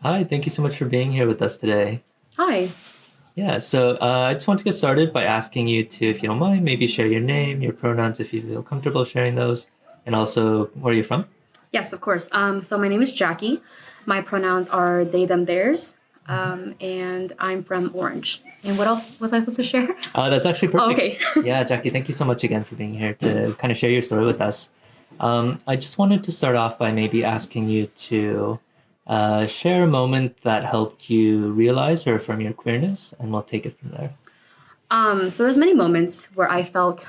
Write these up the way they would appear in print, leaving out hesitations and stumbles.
Hi, thank you so much for being here with us today. Hi. Yeah, I just want to get started by asking you to, if you don't mind, maybe share your name, your pronouns if you feel comfortable sharing those, and also where you're from. Yes, of course. So my name is Jackie. My pronouns are they, them, theirs. And I'm from Orange. And what else was I supposed to share? That's actually Oh, perfect. okay. Yeah, Jackie, thank you so much again for being here to kind of share your story with us. I just wanted to start off by maybe asking you to share a moment that helped you realize or affirm your queerness, and we'll take it from there. So there's many moments where I felt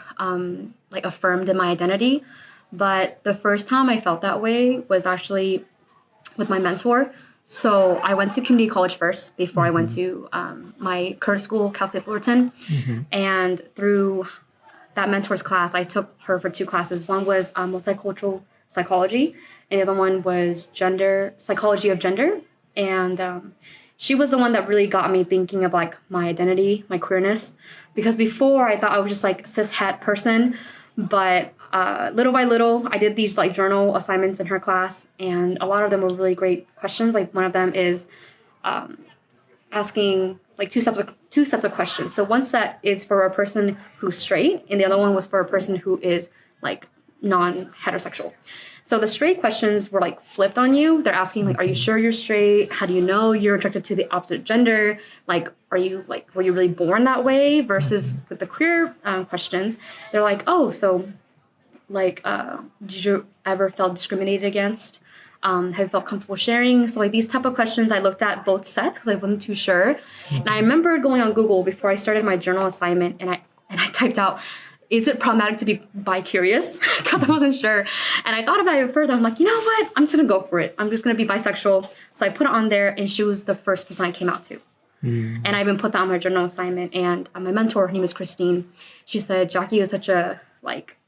like affirmed in my identity, but the first time I felt that way was actually with my mentor. So I went to community college first before I went to my current school, Cal State Fullerton, and through that mentor's class, I took her for two classes. One was multicultural psychology, and the other one was gender psychology of gender. And she was the one that really got me thinking of like my identity, my queerness, because before I thought I was just like cis het person, but little by little, I did these like journal assignments in her class, and a lot of them were really great questions. Like one of them is asking like two sets of questions. So one set is for a person who's straight, and the other one was for a person who is like non-heterosexual. So the straight questions were like flipped on you. They're asking like, are you sure you're straight? How do you know you're attracted to the opposite gender? Like, are you like, were you really born that way? Versus with the queer questions, they're like, oh, so like, did you ever felt discriminated against? Have you felt comfortable sharing? So like these type of questions, I looked at both sets because I wasn't too sure. And I remember going on Google before I started my journal assignment, and I typed out, is it problematic to be bi-curious? Because I wasn't sure. And I thought about it further. I'm like, you know what? I'm just gonna go for it. I'm just gonna be bisexual. So I put it on there, and she was the first person I came out to. And I even put that on my journal assignment. And my mentor, her name is Christine. She said, Jackie is such a like,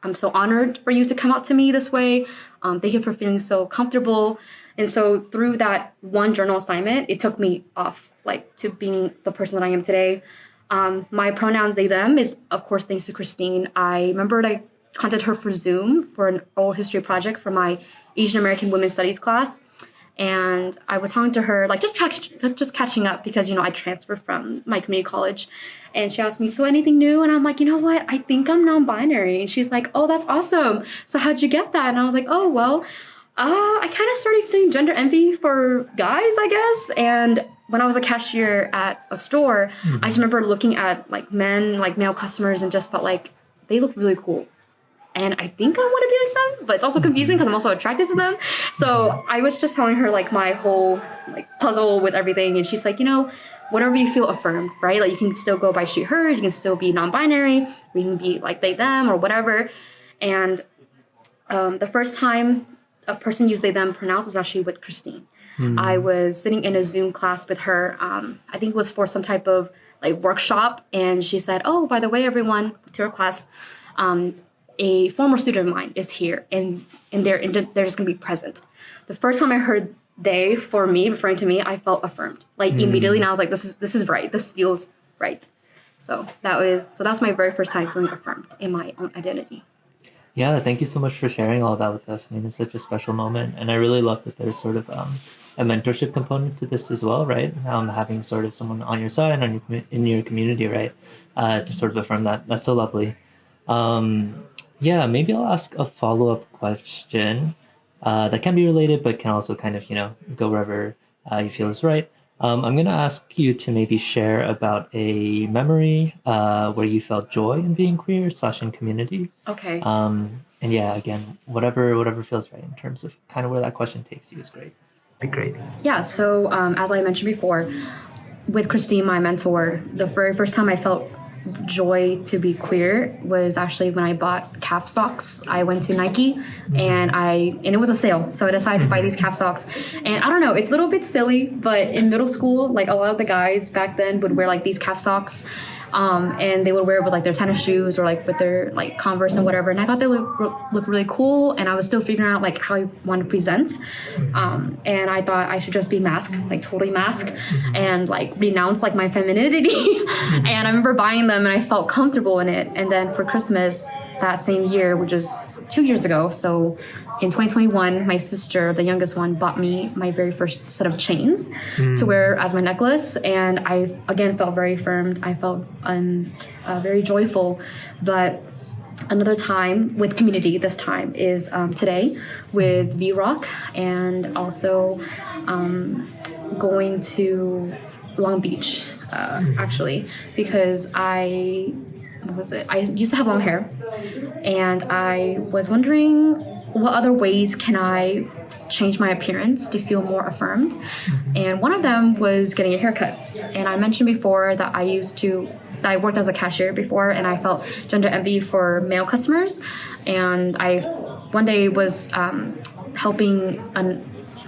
I'm so honored for you to come out to me this way. Thank you for feeling so comfortable. And so through that one journal assignment, it took me off like to being the person that I am today. My pronouns they, them is of course thanks to Christine. I remembered I contacted her for Zoom for an oral history project for my Asian American Women's Studies class. And I was talking to her, like just catching up because, I transferred from my community college. And she asked me, so anything new? And I'm like, you know what? I think I'm non-binary. And she's like, oh, that's awesome. So how'd you get that? And I was like, oh, well, I kind of started feeling gender envy for guys, I guess. And when I was a cashier at a store, I just remember looking at like men, like male customers, and just felt like they look really cool. And I think I want to be like them, but it's also confusing because I'm also attracted to them. So I was just telling her like my whole like puzzle with everything. And she's like, whenever you feel affirmed, right? Like you can still go by she, her, you can still be non-binary, you can be like they, them or whatever. And the first time a person used they, them pronouns was actually with Christine. I was sitting in a Zoom class with her. I think it was for some type of like workshop. And she said, oh, by the way, everyone, to her class, a former student of mine is here, and they're just gonna be present. The first time I heard they for me referring to me, I felt affirmed like immediately, and I was like, this is right. This feels right. So that's my very first time feeling affirmed in my own identity. Yeah, thank you so much for sharing all that with us. I mean, it's such a special moment, and I really love that there's sort of a mentorship component to this as well, right? Having sort of someone on your side, in your community, right, to sort of affirm that. That's so lovely. Yeah, maybe I'll ask a follow-up question that can be related, but can also kind of, go wherever you feel is right. I'm going to ask you to maybe share about a memory where you felt joy in being queer / in community. Okay. And yeah, again, whatever feels right in terms of kind of where that question takes you is great. Be great. Yeah. So as I mentioned before, with Christine, my mentor, the very first time I felt joy to be queer was actually when I bought calf socks. I went to Nike and it was a sale, so I decided to buy these calf socks. And I don't know, it's a little bit silly, but in middle school, like a lot of the guys back then would wear like these calf socks, and they would wear it with like their tennis shoes or like with their like Converse and whatever. And I thought they would look really cool, and I was still figuring out like how I want to present. And I thought I should just be masked, like totally masked, and like renounce like my femininity. And I remember buying them, and I felt comfortable in it. And then for Christmas that same year, which is 2 years ago, so in 2021, my sister, the youngest one, bought me my very first set of chains to wear as my necklace. And I, again, felt very affirmed. I felt very joyful. But another time with community this time is today with VROC, and also going to Long Beach, actually, because I used to have long hair, and I was wondering what other ways can I change my appearance to feel more affirmed. And one of them was getting a haircut. And I mentioned before that I worked as a cashier before, and I felt gender envy for male customers. And I one day was helping a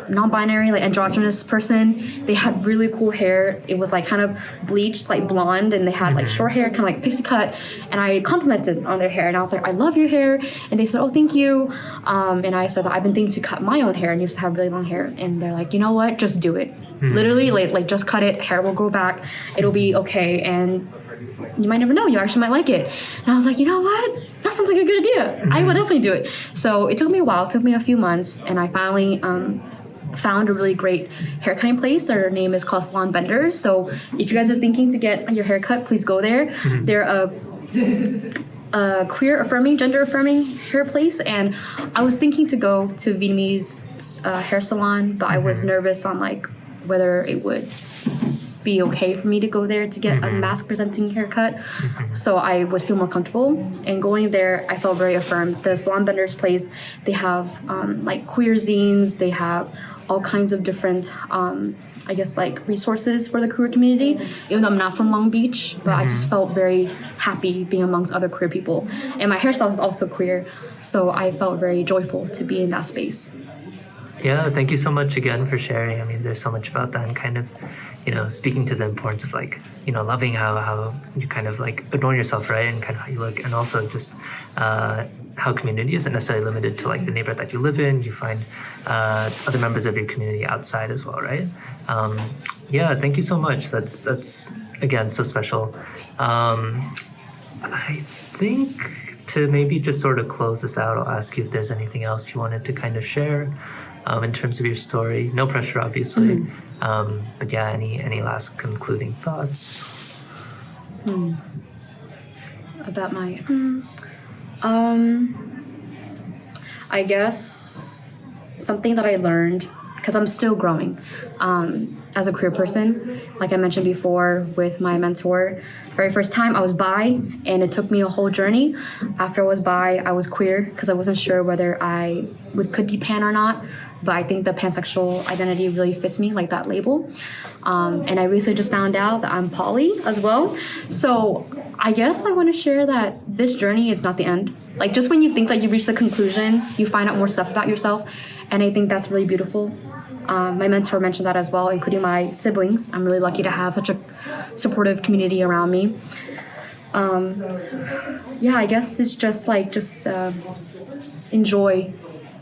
non-binary, like androgynous person. They had really cool hair. It was like kind of bleached, like blonde, and they had like short hair, kind of like pixie cut. And I complimented on their hair, and I was like, I love your hair. And they said, oh, thank you. And I said that I've been thinking to cut my own hair, and used to have really long hair. And they're like, you know what? Just do it. Literally, like just cut it. Hair will grow back. It'll be okay. And you might never know. You actually might like it. And I was like, you know what? That sounds like a good idea. I would definitely do it. So it took me a while. It took me a few months, and I finally found a really great haircutting place. Their name is called Salon Benders. So if you guys are thinking to get your haircut, please go there. They're a queer affirming, gender affirming hair place. And I was thinking to go to Vietnamese hair salon, but I was nervous on like whether it would be okay for me to go there to get a mask presenting haircut, so I would feel more comfortable. And going there, I felt very affirmed. The Salon Benders place, they have like queer zines, they have all kinds of different I guess like resources for the queer community, even though I'm not from Long Beach, but I just felt very happy being amongst other queer people. And my hairstyle is also queer, so I felt very joyful to be in that space. Yeah, thank you so much again for sharing. I mean, there's so much about that, and kind of, speaking to the importance of like, loving how you kind of like adorn yourself, right? And kind of how you look, and also just how community isn't necessarily limited to like the neighborhood that you live in. You find other members of your community outside as well, right? Yeah, thank you so much. That's again, so special. I think to maybe just sort of close this out, I'll ask you if there's anything else you wanted to kind of share in terms of your story. No pressure, obviously. But yeah, any last concluding thoughts? About my I guess something that I learned, because I'm still growing as a queer person. Like I mentioned before with my mentor, very first time I was bi, and it took me a whole journey. After I was bi, I was queer because I wasn't sure whether I could be pan or not. But I think the pansexual identity really fits me, like that label. And I recently just found out that I'm poly as well. So I guess I want to share that this journey is not the end. Like just when you think that you've reached a conclusion, you find out more stuff about yourself. And I think that's really beautiful. My mentor mentioned that as well, including my siblings. I'm really lucky to have such a supportive community around me. Yeah, I guess it's just enjoy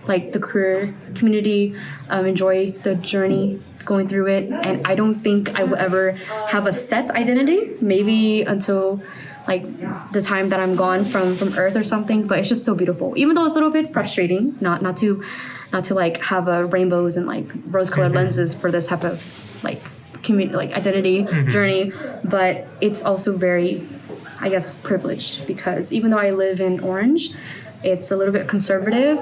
like the queer community, enjoy the journey going through it. And I don't think I will ever have a set identity, maybe until like the time that I'm gone from Earth or something. But it's just so beautiful, even though it's a little bit frustrating not to like have a rainbows and like rose-colored lenses for this type of like community, like identity journey. But it's also very, I guess, privileged, because even though I live in Orange, it's a little bit conservative.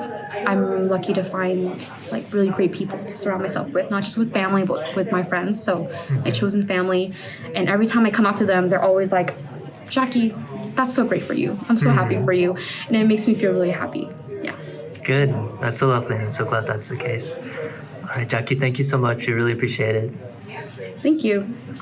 I'm lucky to find like really great people to surround myself with, not just with family, but with my friends. So my chosen family. And every time I come out to them, they're always like, Jackie, that's so great for you. I'm so happy for you. And it makes me feel really happy. Yeah. Good. That's so lovely. I'm so glad that's the case. All right, Jackie, thank you so much. We really appreciate it. Thank you. Of course.